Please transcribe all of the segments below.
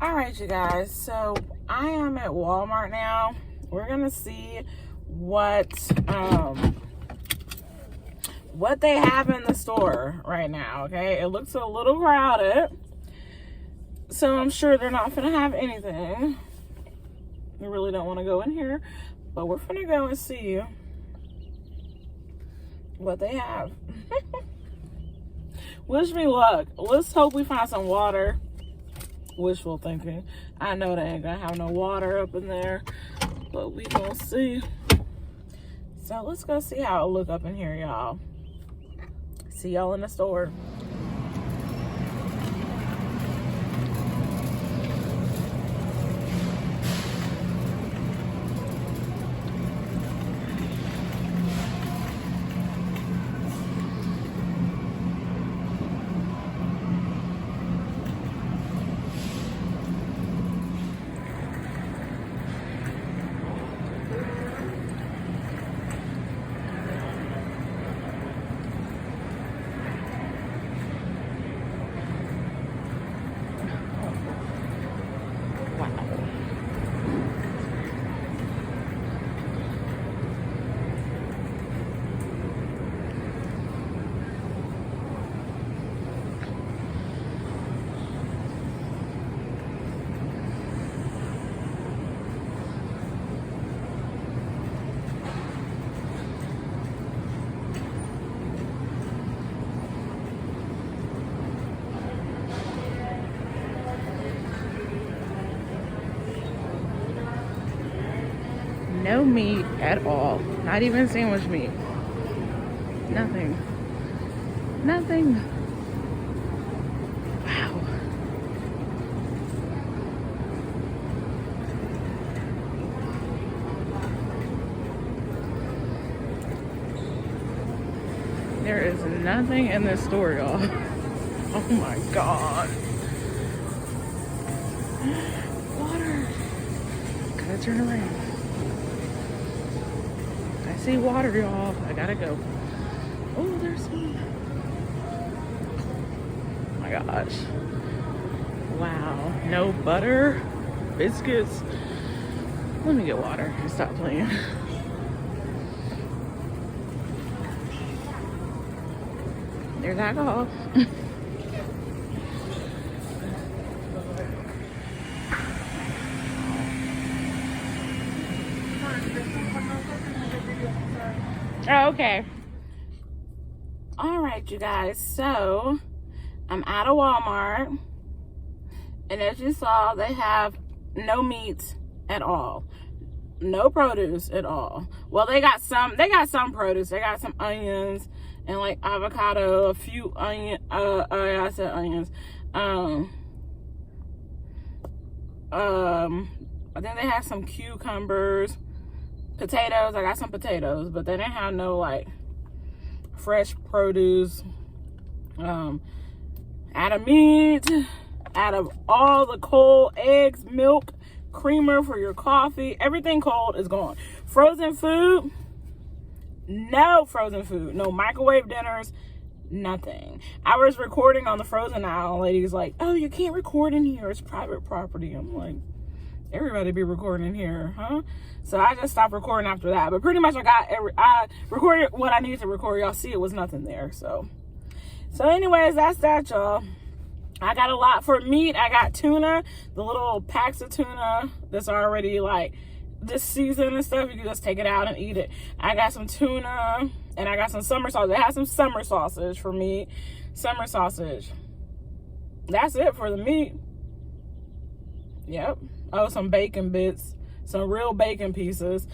All right, you guys. So I am at Walmart now. We're gonna see what they have in the store right now. Okay, it looks a little crowded, so I'm sure they're not gonna have anything. I really don't want to go in here, but we're gonna go and see what they have. Wish me luck. Let's hope we find some water. Wishful thinking. I know they ain't gonna have no water up in there, but we gonna see. So let's go see how it look up in here, y'all. See y'all in the store. No meat at all. Not even sandwich meat. Nothing. Nothing. Wow. There is nothing in this store, y'all. Oh my God. Water. Gotta turn around. I see water, y'all. I gotta go. Oh, there's some. Oh my gosh. Wow. No butter, biscuits. Let me get water and stop playing. There's alcohol. Oh, okay. All right, you guys. So I'm out of Walmart, and as you saw, they have no meat at all, no produce at all. Well, they got some produce. They got some onions and like avocado, a few I said onions. I think they have some cucumbers. Potatoes, I got some potatoes, but they didn't have no like fresh produce. Out of meat, out of all the cold eggs, milk, creamer for your coffee, everything cold is gone. Frozen food, no frozen food, no microwave dinners, nothing. I was recording on the frozen aisle. Lady's like, "Oh, you can't record in here. It's private property." I'm like, everybody be recording here, huh? So I just stopped recording after that. But pretty much I recorded what I needed to record. Y'all see it was nothing there. So anyways, that's that, y'all. I got a lot for meat. I got tuna, the little packs of tuna that's already like this season and stuff. You can just take it out and eat it. I got some tuna and I got some summer sausage. They have some summer sausage for me. Summer sausage. That's it for the meat. Yep. Oh, some bacon bits, some real bacon pieces.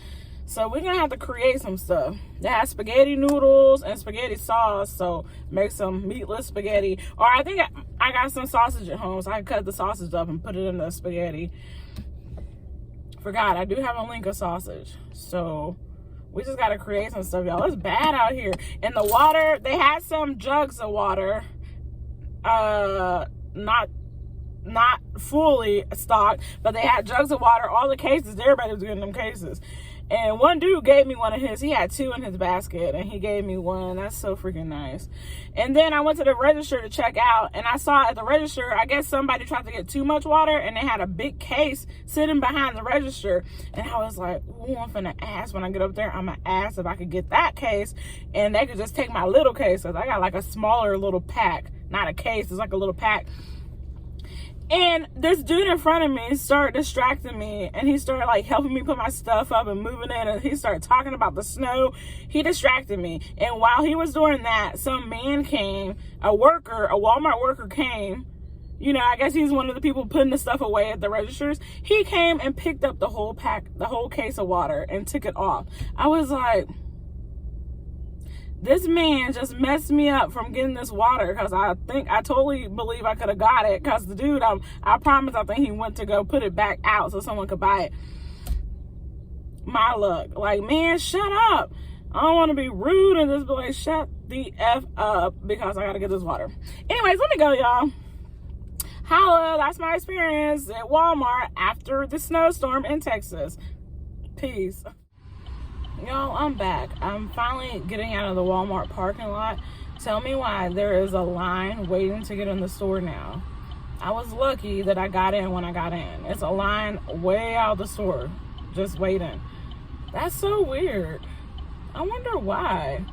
So we're gonna have to create some stuff. They have spaghetti noodles and spaghetti sauce, so make some meatless spaghetti. Or I think I got some sausage at home, so I can cut the sausage up and put it in the spaghetti. Forgot, I do have a link of sausage. So we just gotta create some stuff, y'all. It's bad out here. And the water, they had some jugs of water. Not fully stocked, but they had jugs of water, all the cases. Everybody was getting them cases. And one dude gave me one of his. He had 2 in his basket, and he gave me one. That's so freaking nice. And then I went to the register to check out, and I saw at the register, I guess somebody tried to get too much water, and they had a big case sitting behind the register. And I was like, ooh, I'm finna ask when I get up there. I'm gonna ask if I could get that case, and they could just take my little case, because I got like a smaller little pack. Not a case, it's like a little pack. And this dude in front of me started distracting me, and he started like helping me put my stuff up and moving it, and he started talking about the snow. He distracted me. And while he was doing that, some man came, a Walmart worker came. You know, I guess he's one of the people putting the stuff away at the registers. He came and picked up the whole case of water and took it off. I was like, this man just messed me up from getting this water, because I totally believe I could have got it, because the dude, I promise, I think he went to go put it back out so someone could buy it. My luck. Like, man, shut up. I don't want to be rude and just be like, shut the F up, because I got to get this water. Anyways, let me go, y'all. Holla, that's my experience at Walmart after the snowstorm in Texas. Peace. Y'all, I'm back. I'm finally getting out of the Walmart parking lot. Tell me why there is a line waiting to get in the store now. I was lucky that I got in when I got in. It's a line way out of the store, just waiting. That's so weird. I wonder why.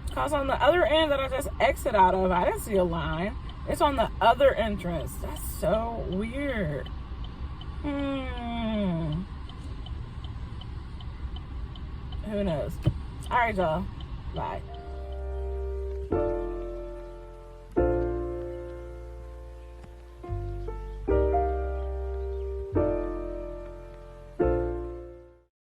Because on the other end that I just exit out of, I didn't see a line. It's on the other entrance. That's so weird. Who knows? All right, y'all. Bye.